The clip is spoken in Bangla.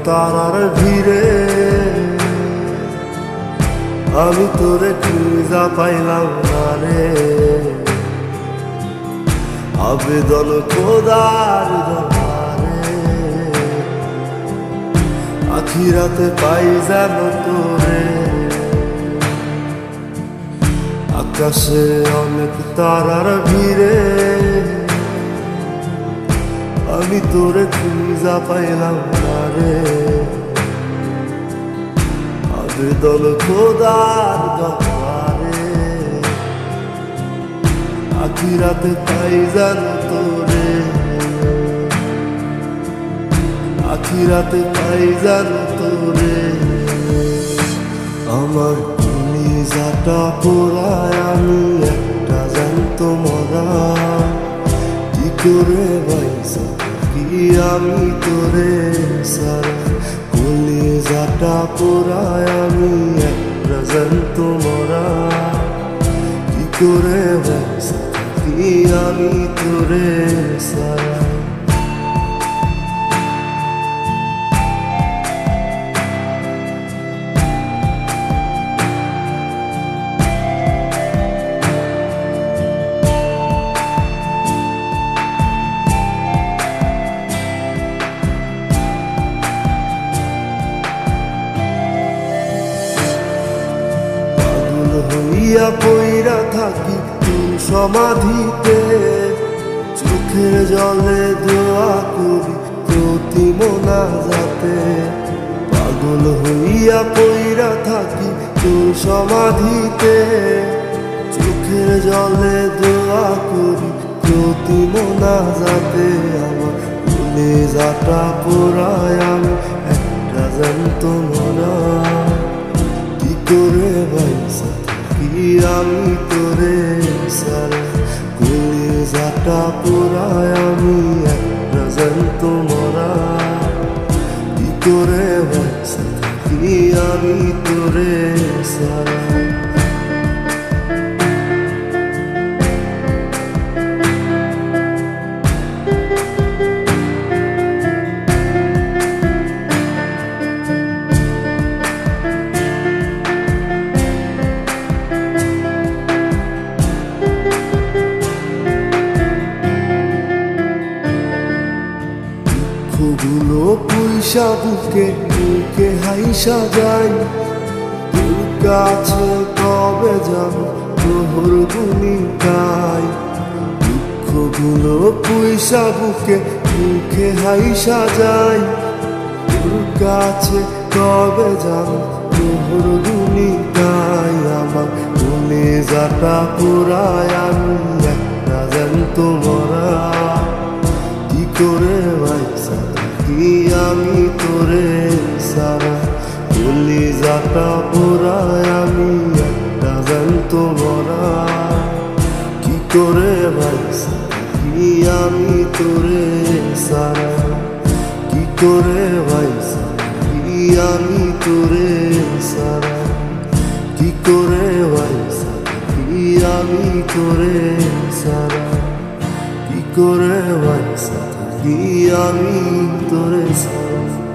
তারার ভিড়ে আমি তোরে খুঁজা পাইলাম না রে। আবেদন খোদার দরবারে আখিরাতে পাই যেন তোরে। আকাশে অনেক তারার ভিড়ে আমি তোরে খুঁজা পাইলাম না রে। আবেদন খোদার দরবারে আখিরাতে পাই যেন তোরে। আখিরাতে পাই যেন তোরে। আমার কলিজাটা পোড়ায় আমি একটা জ্যান্ত মরা। কি করে বাইসা থাকি আমি তোরে সারা। কলিজাটা পোড়ায় আমি একটা জ্যান্ত মরা। কি করে বাইসা থাকি আমি তোরে সারা। হইয়া পইরা থাকি তোর সমাধিতে। চোখের জলে দোয়া করি প্রতি মোনাজাতে। পাগল হইয়া পইরা থাকি তোর সমাধিতে। চোখের জলে দোয়া করি প্রতি মোনাজাতে। আমার কলিজাটা পোড়ায় আমি একটা জ্যান্ত মরা। কি করে বাইসা থাকি আমি তোরে সারা। কলিজাটা পোড়ায় আমি একটা জ্যান্ত মরা। কি করে বাইসা থাকি আমি তোরে সারা। দুঃখগুলো পুইসা বুকে বুকে হাইসা যাই। তোর কাছে কবে যাব তোর ভূমিকায়। দুঃখগুলো পুইসা বুকে বুকে হাইসা যাই। তোর কাছে কবে যাব তোর ভূমিকায়। আমার কলিজাটা পোড়ায় আমি একটা জ্যান্ত মরা। কি করে বাইসা থাকি আমি তোরে সারা। কলিজাটা পোড়ায় আমি একটা জ্যান্ত মরা। কি করে বাইসা থাকি আমি তোরে সারা। কি করে বাইসা থাকি আমি তোরে সারা। কি করে বাইসা থাকি আমি তোরে সারা। কি করে বাইসা থাকি আমি তোরে সারা।